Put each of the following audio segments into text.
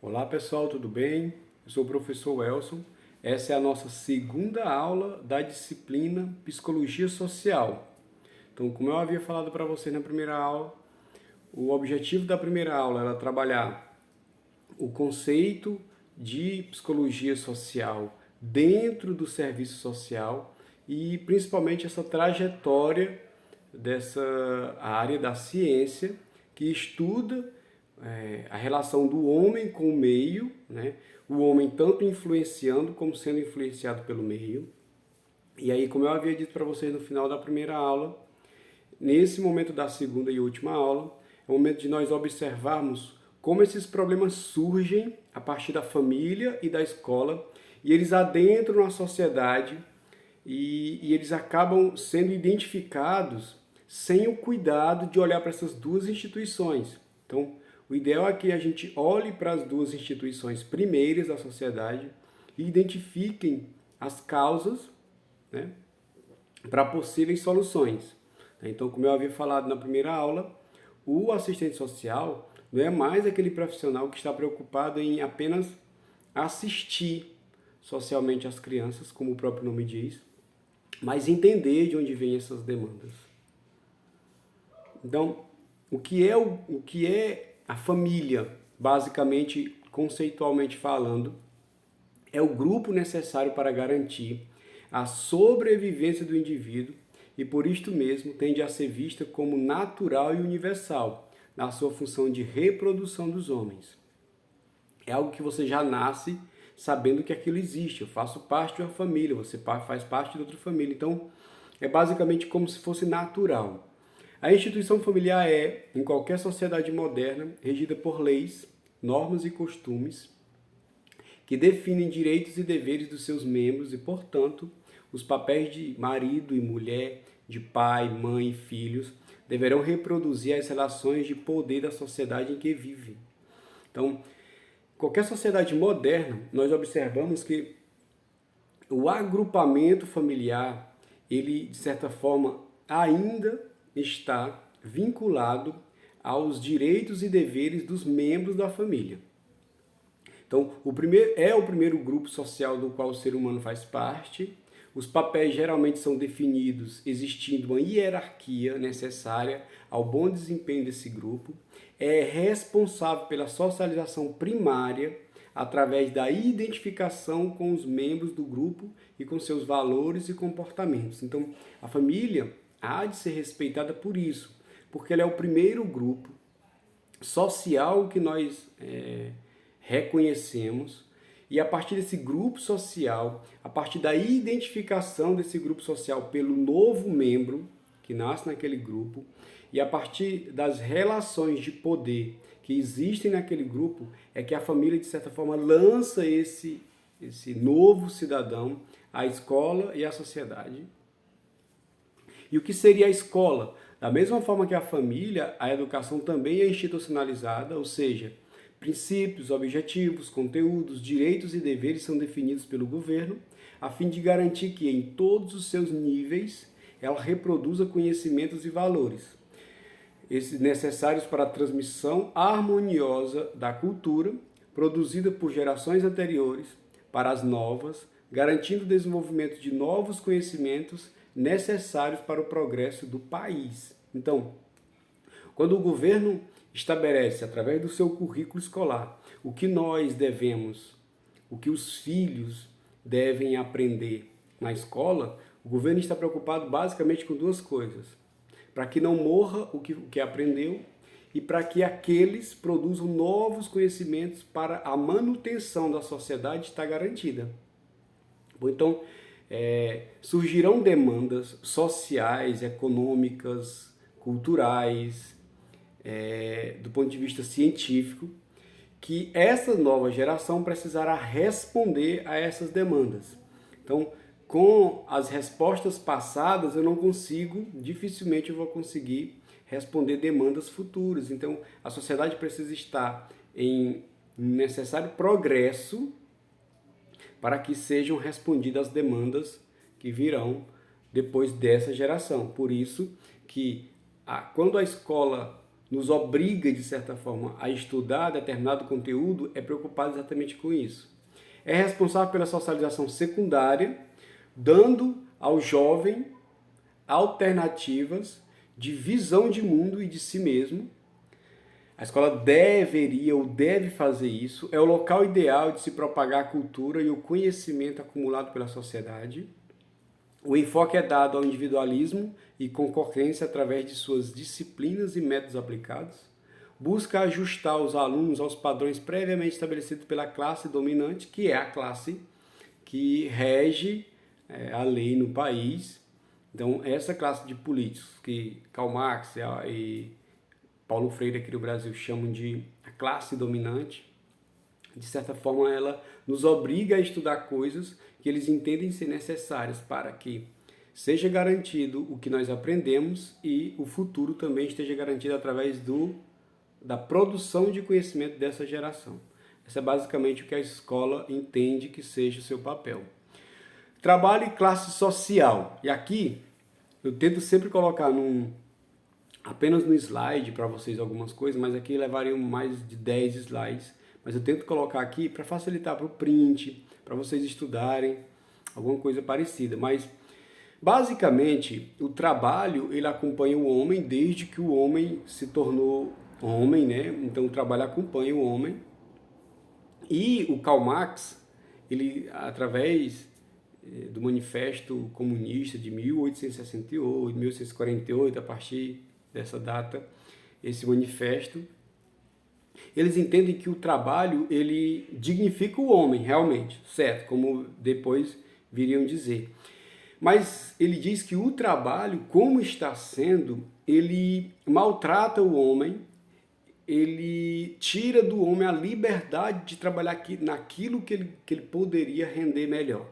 Olá pessoal, tudo bem? Eu sou o professor Elson. Essa é a nossa segunda aula da disciplina Psicologia Social. Então, como eu havia falado para vocês na primeira aula, o objetivo da primeira aula era trabalhar o conceito de psicologia social dentro do serviço social e principalmente essa trajetória dessa área da ciência que estuda a relação do homem com o meio, né? O homem tanto influenciando como sendo influenciado pelo meio. E aí, como eu havia dito para vocês no final da primeira aula, nesse momento da segunda e última aula, é o momento de nós observarmos como esses problemas surgem a partir da família e da escola, e eles adentram na sociedade e eles acabam sendo identificados sem o cuidado de olhar para essas duas instituições. Então, o ideal é que a gente olhe para as duas instituições primeiras da sociedade e identifiquem as causas, né, para possíveis soluções. Então, como eu havia falado na primeira aula, o assistente social não é mais aquele profissional que está preocupado em apenas assistir socialmente as crianças, como o próprio nome diz, mas entender de onde vêm essas demandas. Então, o que é a família, basicamente, conceitualmente falando, é o grupo necessário para garantir a sobrevivência do indivíduo e por isto mesmo tende a ser vista como natural e universal na sua função de reprodução dos homens. É algo que você já nasce sabendo que aquilo existe. Eu faço parte de uma família, você faz parte de outra família. Então, é basicamente como se fosse natural. A instituição familiar é, em qualquer sociedade moderna, regida por leis, normas e costumes que definem direitos e deveres dos seus membros e, portanto, os papéis de marido e mulher, de pai, mãe e filhos deverão reproduzir as relações de poder da sociedade em que vivem. Então, qualquer sociedade moderna, nós observamos que o agrupamento familiar, ele, de certa forma, ainda está vinculado aos direitos e deveres dos membros da família. Então, o primeiro grupo social do qual o ser humano faz parte. Os papéis geralmente são definidos existindo uma hierarquia necessária ao bom desempenho desse grupo. É responsável pela socialização primária através da identificação com os membros do grupo e com seus valores e comportamentos. Então, a família há de ser respeitada por isso, porque ela é o primeiro grupo social que nós reconhecemos, e a partir desse grupo social, a partir da identificação desse grupo social pelo novo membro que nasce naquele grupo, e a partir das relações de poder que existem naquele grupo, é que a família, de certa forma, lança esse novo cidadão à escola e à sociedade. E o que seria a escola? Da mesma forma que a família, a educação também é institucionalizada, ou seja, princípios, objetivos, conteúdos, direitos e deveres são definidos pelo governo, a fim de garantir que, em todos os seus níveis, ela reproduza conhecimentos e valores necessários para a transmissão harmoniosa da cultura, produzida por gerações anteriores, para as novas, garantindo o desenvolvimento de novos conhecimentos necessários para o progresso do país. Então, quando o governo estabelece, através do seu currículo escolar, o que nós devemos, o que os filhos devem aprender na escola, o governo está preocupado basicamente com duas coisas: para que não morra o que aprendeu e para que aqueles produzam novos conhecimentos para a manutenção da sociedade estar garantida. Bom, então, surgirão demandas sociais, econômicas, culturais, do ponto de vista científico, que essa nova geração precisará responder a essas demandas. Então, com as respostas passadas, eu não consigo, dificilmente eu vou conseguir responder demandas futuras. Então, a sociedade precisa estar em necessário progresso para que sejam respondidas as demandas que virão depois dessa geração. Por isso que quando a escola nos obriga, de certa forma, a estudar determinado conteúdo, é preocupado exatamente com isso. É responsável pela socialização secundária, dando ao jovem alternativas de visão de mundo e de si mesmo. A escola deveria ou deve fazer isso. É o local ideal de se propagar a cultura e o conhecimento acumulado pela sociedade. O enfoque é dado ao individualismo e concorrência através de suas disciplinas e métodos aplicados. Busca ajustar os alunos aos padrões previamente estabelecidos pela classe dominante, que é a classe que rege a lei no país. Então, essa classe de políticos que Karl Marx e Paulo Freire aqui no Brasil chamam de a classe dominante, de certa forma ela nos obriga a estudar coisas que eles entendem ser necessárias para que seja garantido o que nós aprendemos e o futuro também esteja garantido através da produção de conhecimento dessa geração. Essa é basicamente o que a escola entende que seja o seu papel. Trabalho e classe social. E aqui eu tento sempre colocar apenas no slide para vocês algumas coisas, mas aqui levariam mais de 10 slides. Mas eu tento colocar aqui para facilitar para o print, para vocês estudarem, alguma coisa parecida. Mas, basicamente, o trabalho ele acompanha o homem desde que o homem se tornou homem, né? Então, o trabalho acompanha o homem. E o Karl Marx, ele, através do Manifesto Comunista de 1868, 1848, a partir dessa data, esse manifesto, eles entendem que o trabalho ele dignifica o homem, realmente, certo? Como depois viriam dizer. Mas ele diz que o trabalho, como está sendo, ele maltrata o homem, ele tira do homem a liberdade de trabalhar naquilo que ele poderia render melhor.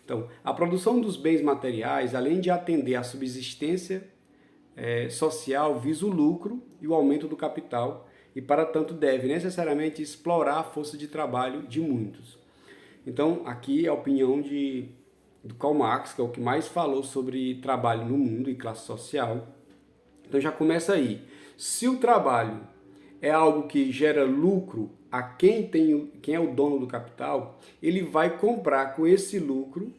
Então, a produção dos bens materiais, além de atender à subsistência social, visa o lucro e o aumento do capital, e para tanto deve necessariamente explorar a força de trabalho de muitos. Então, aqui é a opinião do Karl Marx, que é o que mais falou sobre trabalho no mundo e classe social. Então já começa aí. Se o trabalho é algo que gera lucro a quem é o dono do capital, ele vai comprar com esse lucro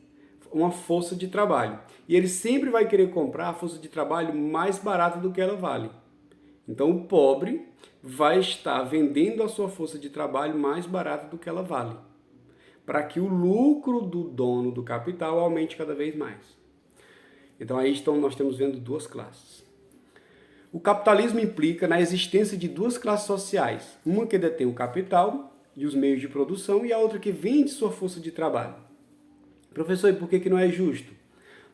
uma força de trabalho. E ele sempre vai querer comprar a força de trabalho mais barata do que ela vale. Então o pobre vai estar vendendo a sua força de trabalho mais barata do que ela vale, para que o lucro do dono do capital aumente cada vez mais. Então aí nós estamos vendo duas classes. O capitalismo implica na existência de duas classes sociais, uma que detém o capital e os meios de produção e a outra que vende sua força de trabalho. Professor, e por que não é justo?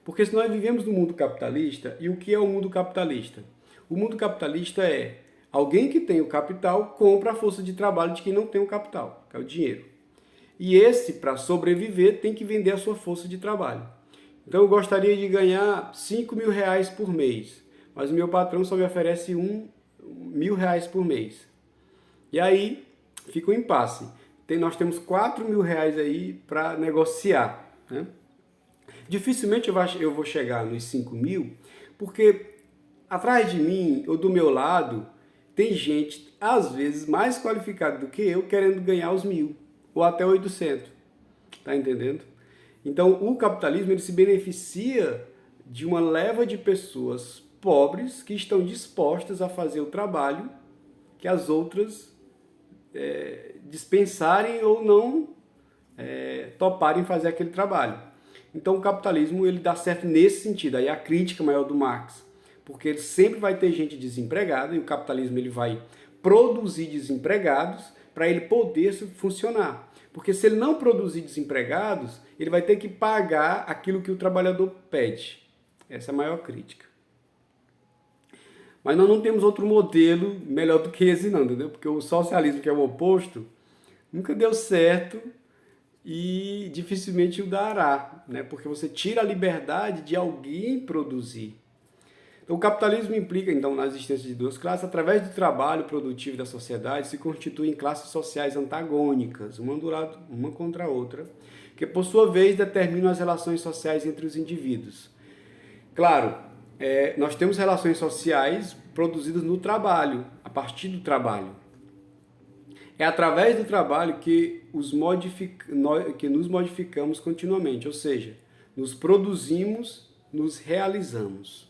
Porque se nós vivemos no mundo capitalista, e o que é o mundo capitalista? O mundo capitalista é alguém que tem o capital compra a força de trabalho de quem não tem o capital, que é o dinheiro. E esse, para sobreviver, tem que vender a sua força de trabalho. Então eu gostaria de ganhar 5 mil reais por mês, mas o meu patrão só me oferece R$1.000 por mês. E aí fica um impasse. Nós temos 4 mil reais aí para negociar, né? Dificilmente eu vou chegar nos 5 mil, porque atrás de mim ou do meu lado tem gente, às vezes, mais qualificada do que eu, querendo ganhar os 1.000 ou até 800. Tá entendendo? Então, o capitalismo ele se beneficia de uma leva de pessoas pobres que estão dispostas a fazer o trabalho que as outras dispensarem ou não toparem fazer aquele trabalho. Então, o capitalismo ele dá certo nesse sentido. Aí a crítica maior do Marx, porque ele sempre vai ter gente desempregada e o capitalismo ele vai produzir desempregados para ele poder funcionar. Porque se ele não produzir desempregados, ele vai ter que pagar aquilo que o trabalhador pede. Essa é a maior crítica. Mas nós não temos outro modelo melhor do que esse não, entendeu? Porque o socialismo, que é o oposto, nunca deu certo e dificilmente o dará, né? Porque você tira a liberdade de alguém produzir. Então, o capitalismo implica, então, na existência de duas classes. Através do trabalho produtivo da sociedade, se constituem classes sociais antagônicas, uma do lado, uma contra a outra, que, por sua vez, determinam as relações sociais entre os indivíduos. Claro, nós temos relações sociais produzidas no trabalho, a partir do trabalho. É através do trabalho que que nos modificamos continuamente, ou seja, nos produzimos, nos realizamos.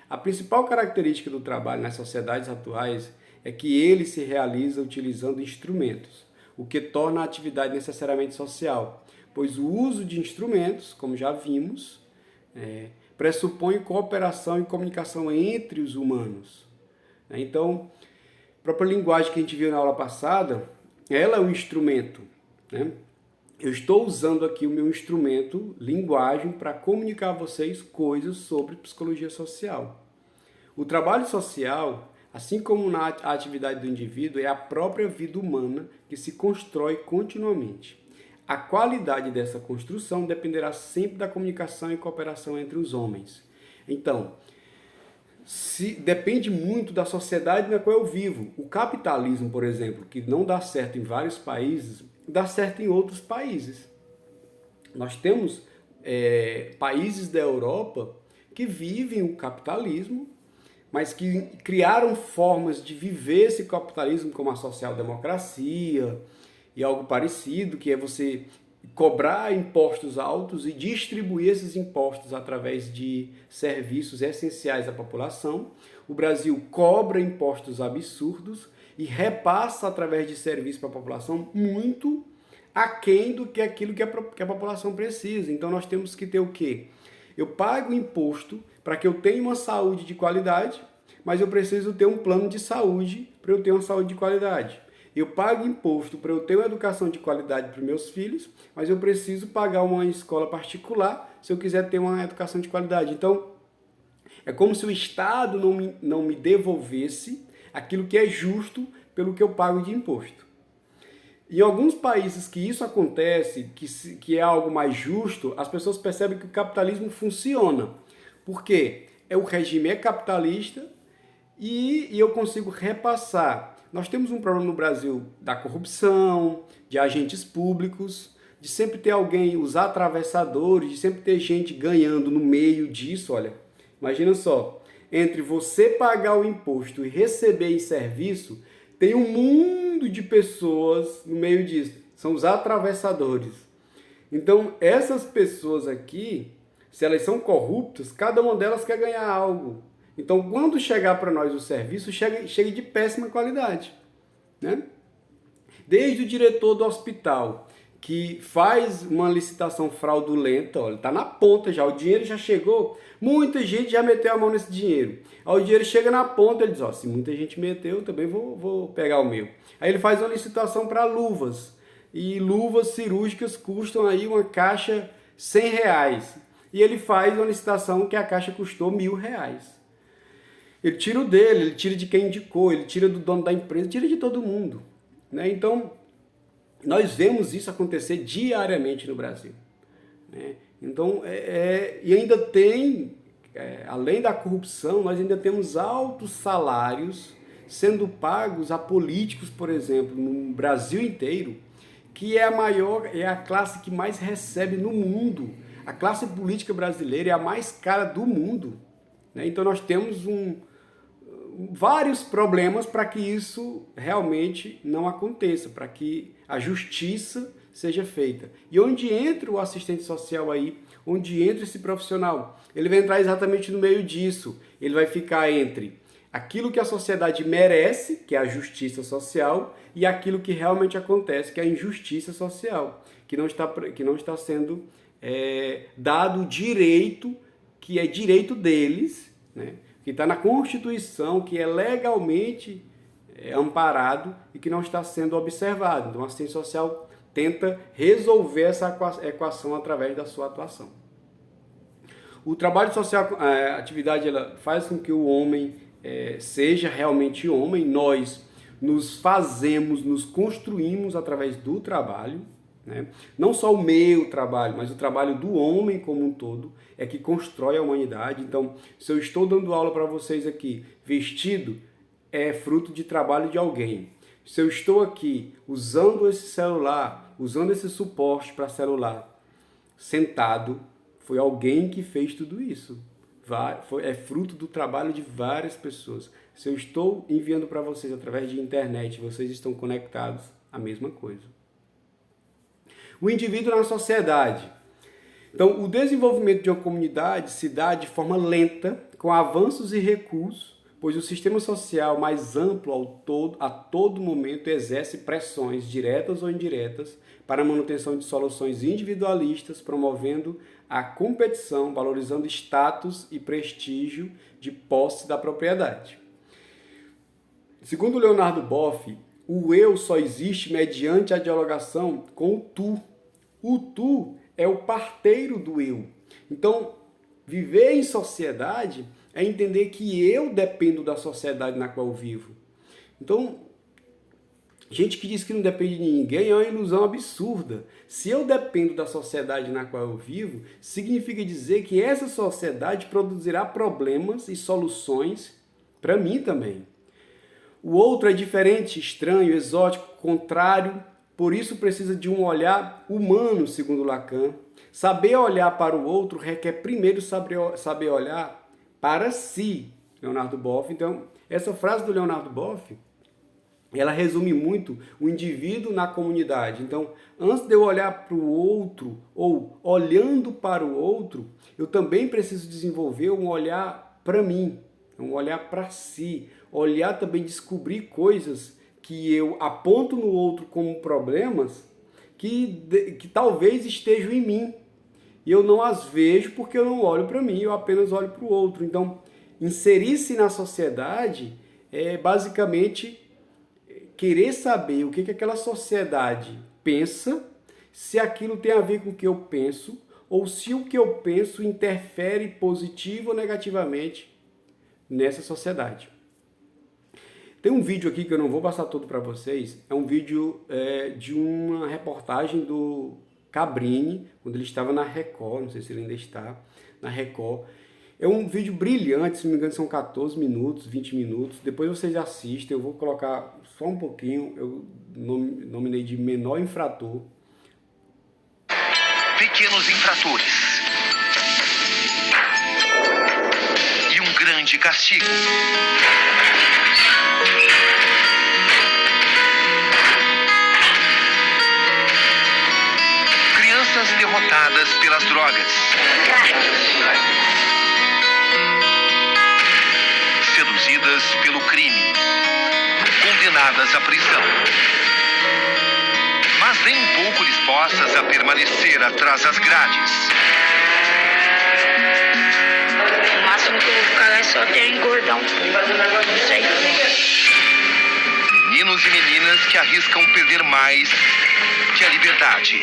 A principal característica do trabalho nas sociedades atuais é que ele se realiza utilizando instrumentos, o que torna a atividade necessariamente social, pois o uso de instrumentos, como já vimos, pressupõe cooperação e comunicação entre os humanos. Então, a própria linguagem que a gente viu na aula passada, ela é um instrumento, né? Eu estou usando aqui o meu instrumento, linguagem, para comunicar a vocês coisas sobre psicologia social. O trabalho social, assim como na atividade do indivíduo, é a própria vida humana que se constrói continuamente. A qualidade dessa construção dependerá sempre da comunicação e cooperação entre os homens. Então, depende muito da sociedade na qual eu vivo. O capitalismo, por exemplo, que não dá certo em vários países, dá certo em outros países. Nós temos países da Europa que vivem o capitalismo, mas que criaram formas de viver esse capitalismo como a social-democracia e algo parecido, que é você cobrar impostos altos e distribuir esses impostos através de serviços essenciais à população. O Brasil cobra impostos absurdos e repassa através de serviços para a população muito aquém do que aquilo que a população precisa. Então nós temos que ter o quê? Eu pago imposto para que eu tenha uma saúde de qualidade, mas eu preciso ter um plano de saúde para eu ter uma saúde de qualidade. Eu pago imposto para eu ter uma educação de qualidade para os meus filhos, mas eu preciso pagar uma escola particular se eu quiser ter uma educação de qualidade. Então, é como se o Estado não me devolvesse aquilo que é justo pelo que eu pago de imposto. Em alguns países que isso acontece, que é algo mais justo, as pessoas percebem que o capitalismo funciona. Por quê? O regime é capitalista e eu consigo repassar. Nós temos um problema no Brasil da corrupção, de agentes públicos, de sempre ter alguém, os atravessadores, de sempre ter gente ganhando no meio disso. Olha, imagina só, entre você pagar o imposto e receber em serviço, tem um mundo de pessoas no meio disso. São os atravessadores. Então, essas pessoas aqui, se elas são corruptas, cada uma delas quer ganhar algo. Então, quando chegar para nós o serviço, chega de péssima qualidade, né? Desde o diretor do hospital, que faz uma licitação fraudulenta, olha, está na ponta já, o dinheiro já chegou, muita gente já meteu a mão nesse dinheiro. Aí o dinheiro chega na ponta, ele diz, ó, se muita gente meteu, eu também vou pegar o meu. Aí ele faz uma licitação para luvas, e luvas cirúrgicas custam aí uma caixa R$100. E ele faz uma licitação que a caixa custou R$1.000. Ele tira o dele, ele tira de quem indicou, ele tira do dono da empresa, tira de todo mundo, né? Então, nós vemos isso acontecer diariamente no Brasil, né? Então, e ainda tem, além da corrupção, nós ainda temos altos salários sendo pagos a políticos, por exemplo, no Brasil inteiro, que é a classe que mais recebe no mundo. A classe política brasileira é a mais cara do mundo, né? Então, nós temos vários problemas para que isso realmente não aconteça, para que a justiça seja feita. E onde entra o assistente social aí, onde entra esse profissional? Ele vai entrar exatamente no meio disso. Ele vai ficar entre aquilo que a sociedade merece, que é a justiça social, e aquilo que realmente acontece, que é a injustiça social, que não está sendo dado o direito, que é direito deles, né? Que está na Constituição, que é legalmente amparado e que não está sendo observado. Então, a assistência social tenta resolver essa equação através da sua atuação. O trabalho social, a atividade, ela faz com que o homem seja realmente homem. Nós nos construímos através do trabalho, né? Não só o meu trabalho, mas o trabalho do homem como um todo é que constrói a humanidade. Então, se eu estou dando aula para vocês aqui vestido, é fruto de trabalho de alguém. Se eu estou aqui usando esse celular, usando esse suporte para celular, sentado, foi alguém que fez tudo isso. é fruto do trabalho de várias pessoas. Se eu estou enviando para vocês através de internet, vocês estão conectados, a mesma coisa. O indivíduo na sociedade. Então, o desenvolvimento de uma comunidade se dá de forma lenta, com avanços e recuos, pois o sistema social mais amplo a todo momento exerce pressões diretas ou indiretas para a manutenção de soluções individualistas, promovendo a competição, valorizando status e prestígio de posse da propriedade. Segundo Leonardo Boff, o eu só existe mediante a dialogação com o tu. O tu é o parteiro do eu. Então, viver em sociedade é entender que eu dependo da sociedade na qual eu vivo. Então, gente que diz que não depende de ninguém é uma ilusão absurda. Se eu dependo da sociedade na qual eu vivo, significa dizer que essa sociedade produzirá problemas e soluções para mim também. O outro é diferente, estranho, exótico, contrário, por isso precisa de um olhar humano, segundo Lacan. Saber olhar para o outro requer primeiro saber olhar para si, Leonardo Boff. Então, essa frase do Leonardo Boff, ela resume muito o indivíduo na comunidade. Então, antes de eu olhar para o outro, ou olhando para o outro, eu também preciso desenvolver um olhar para mim, um olhar para si, olhar também, descobrir coisas que eu aponto no outro como problemas que talvez estejam em mim. E eu não as vejo porque eu não olho para mim, eu apenas olho para o outro. Então, inserir-se na sociedade é basicamente querer saber o que aquela sociedade pensa, se aquilo tem a ver com o que eu penso, ou se o que eu penso interfere positivo ou negativamente nessa sociedade. Tem um vídeo aqui que eu não vou passar todo para vocês, é um vídeo de uma reportagem do Cabrini, quando ele estava na Record, não sei se ele ainda está, na Record. É um vídeo brilhante, se não me engano são 14 minutos, 20 minutos, depois vocês assistem, eu vou colocar só um pouquinho, eu nominei de menor infrator. Pequenos infratores. E um grande castigo. Crianças derrotadas pelas drogas. Seduzidas pelo crime. Condenadas à prisão. Mas nem um pouco dispostas a permanecer atrás das grades. O máximo que eu vou ficar é só até engordar um pouco. Não sei. Meninos e meninas que arriscam perder mais que a liberdade.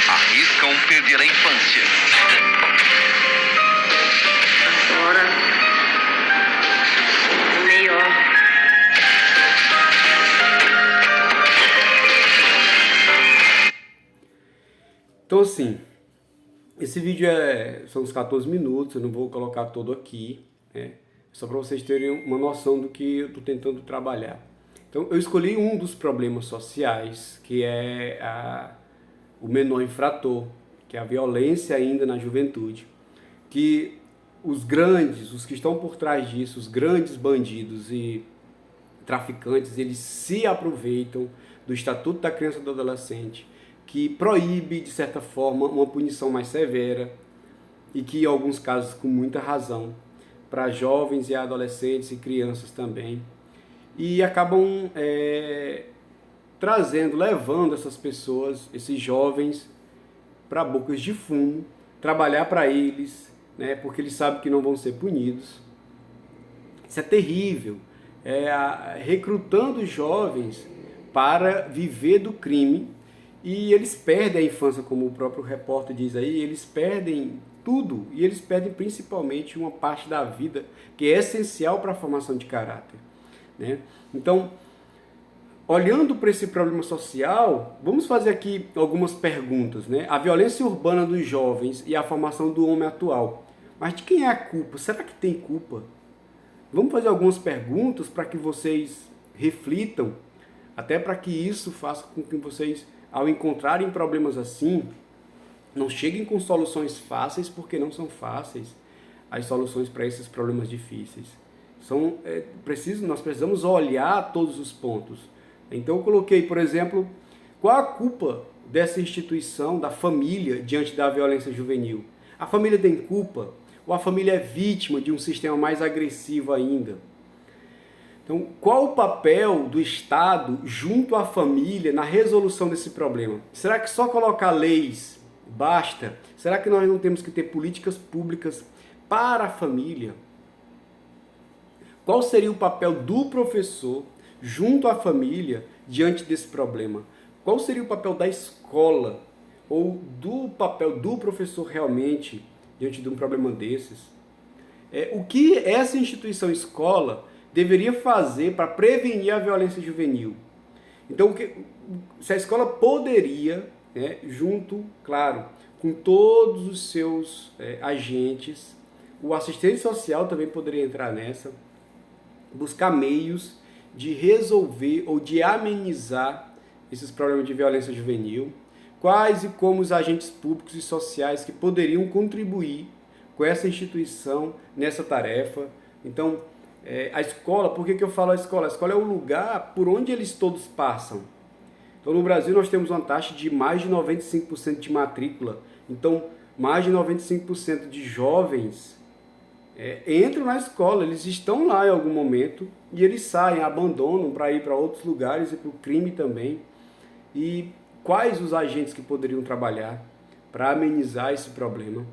Arriscam perder a infância. Agora, melhor. Então assim, esse vídeo são uns 14 minutos, eu não vou colocar todo aqui, né? Só para vocês terem uma noção do que eu estou tentando trabalhar. Então eu escolhi um dos problemas sociais, que é o menor infrator, que é a violência ainda na juventude, que os que estão por trás disso, os grandes bandidos e traficantes, eles se aproveitam do Estatuto da Criança e do Adolescente, que proíbe, de certa forma, uma punição mais severa e que, em alguns casos, com muita razão, para jovens e adolescentes e crianças também, e acabam levando essas pessoas, esses jovens, para bocas de fumo, trabalhar para eles, né, porque eles sabem que não vão ser punidos. Isso é terrível, recrutando jovens para viver do crime, e eles perdem a infância, como o próprio repórter diz aí, eles perdem tudo, e eles perdem principalmente uma parte da vida que é essencial para a formação de caráter, né? Então, olhando para esse problema social, vamos fazer aqui algumas perguntas, né? A violência urbana dos jovens e a formação do homem atual. Mas de quem é a culpa? Será que tem culpa? Vamos fazer algumas perguntas para que vocês reflitam, até para que isso faça com que vocês, ao encontrarem problemas assim, Não cheguem com soluções fáceis, porque não são fáceis as soluções para esses problemas difíceis. Nós precisamos olhar todos os pontos. Então eu coloquei, por exemplo, qual a culpa dessa instituição, da família, diante da violência juvenil? A família tem culpa? Ou a família é vítima de um sistema mais agressivo ainda? Então, qual o papel do Estado junto à família na resolução desse problema? Será que só colocar leis basta? Será que nós não temos que ter políticas públicas para a família? Qual seria o papel do professor junto à família diante desse problema? Qual seria o papel da escola ou do papel do professor realmente diante de um problema desses? O que essa instituição escola deveria fazer para prevenir a violência juvenil? Então, se a escola poderia, junto, claro, com todos os seus agentes, o assistente social também poderia entrar nessa, buscar meios de resolver ou de amenizar esses problemas de violência juvenil, quais e como os agentes públicos e sociais que poderiam contribuir com essa instituição nessa tarefa. Então, a escola, por que eu falo a escola? A escola é o lugar por onde eles todos passam. Então, no Brasil, nós temos uma taxa de mais de 95% de matrícula. Então, mais de 95% de jovens entram na escola, eles estão lá em algum momento e eles saem, abandonam para ir para outros lugares e para o crime também. E quais os agentes que poderiam trabalhar para amenizar esse problema?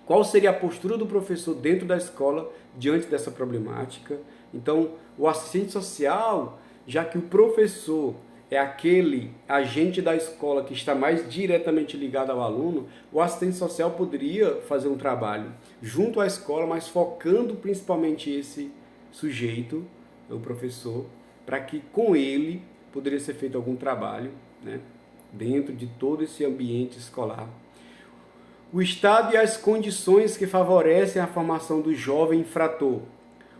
Qual seria a postura do professor dentro da escola diante dessa problemática? Então, o assistente social, já que o professor é aquele agente da escola que está mais diretamente ligado ao aluno, o assistente social poderia fazer um trabalho junto à escola, mas focando principalmente esse sujeito, o professor, para que com ele poderia ser feito algum trabalho, dentro de todo esse ambiente escolar. O Estado e as condições que favorecem a formação do jovem infrator.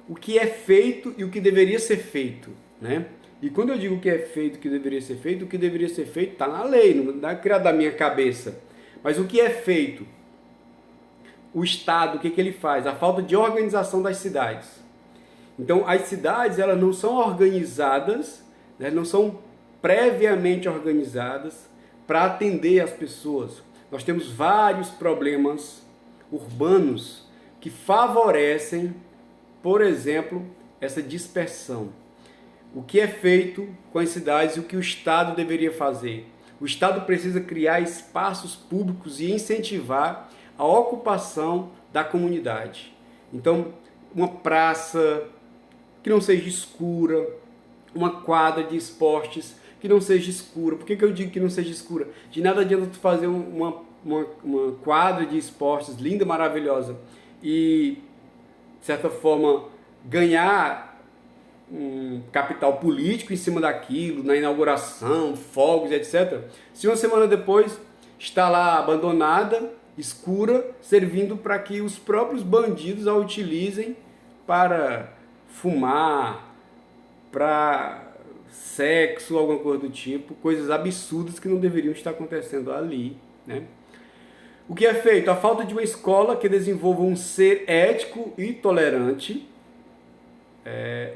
O que é feito e o que deveria ser feito, E quando eu digo o que é feito e o que deveria ser feito está na lei, não é criado da minha cabeça. Mas o que é feito? O Estado, o que ele faz? A falta de organização das cidades. Então, as cidades, elas não são organizadas, não são previamente organizadas para atender as pessoas. Nós temos vários problemas urbanos que favorecem, por exemplo, essa dispersão. O que é feito com as cidades e o que o Estado deveria fazer? O Estado precisa criar espaços públicos e incentivar a ocupação da comunidade. Então, uma praça que não seja escura, uma quadra de esportes que não seja escura. Por que eu digo que não seja escura? De nada adianta tu fazer uma quadra de esportes linda, maravilhosa e, de certa forma, ganhar um capital político em cima daquilo, na inauguração, fogos, etc. Se uma semana depois está lá abandonada, escura, servindo para que os próprios bandidos a utilizem para fumar, para sexo, alguma coisa do tipo, coisas absurdas que não deveriam estar acontecendo ali, O que é feito? A falta de uma escola que desenvolva um ser ético e tolerante.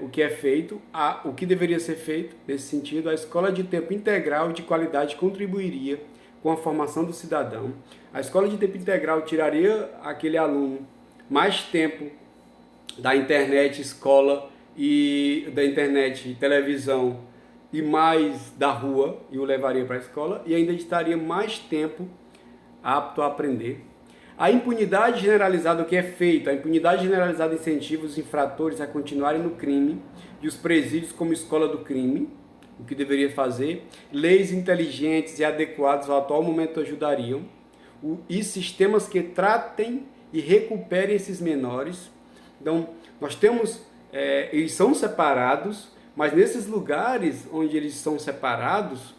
O que é feito? O que deveria ser feito nesse sentido? A escola de tempo integral de qualidade contribuiria com a formação do cidadão. A escola de tempo integral tiraria aquele aluno mais tempo da internet escola e da internet televisão e mais da rua e o levaria para a escola e ainda estaria mais tempo apto a aprender. A impunidade generalizada, o que é feito? A impunidade generalizada incentiva os infratores a continuarem no crime e os presídios como escola do crime, o que deveria fazer. Leis inteligentes e adequadas ao atual momento ajudariam. E sistemas que tratem e recuperem esses menores. Então, nós temos, eles são separados, mas nesses lugares onde eles são separados,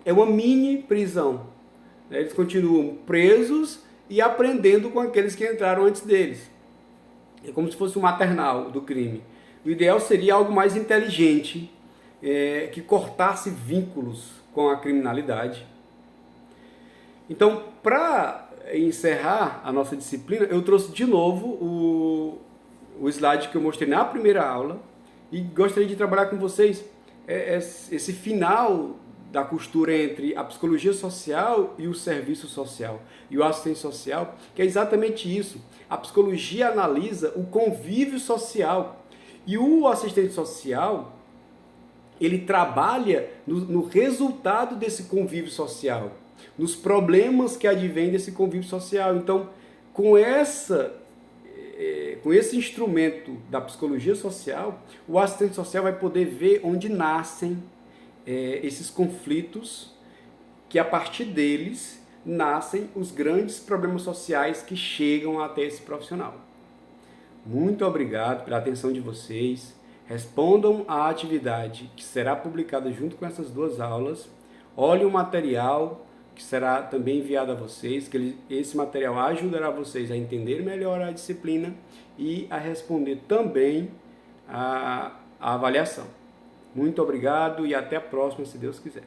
é uma mini prisão. Eles continuam presos e aprendendo com aqueles que entraram antes deles. É como se fosse um maternal do crime. O ideal seria algo mais inteligente, que cortasse vínculos com a criminalidade. Então, para encerrar a nossa disciplina, eu trouxe de novo o slide que eu mostrei na primeira aula e gostaria de trabalhar com vocês esse final da costura entre a psicologia social e o serviço social e o assistente social, que é exatamente isso. A psicologia analisa o convívio social e o assistente social, ele trabalha no resultado desse convívio social, nos problemas que advêm desse convívio social. Então, com esse instrumento da psicologia social, o assistente social vai poder ver onde nascem esses conflitos, que a partir deles nascem os grandes problemas sociais que chegam até esse profissional. Muito obrigado pela atenção de vocês. Respondam à atividade que será publicada junto com essas duas aulas. Olhem o material que será também enviado a vocês, que esse material ajudará vocês a entender melhor a disciplina e a responder também a avaliação. Muito obrigado e até a próxima, se Deus quiser.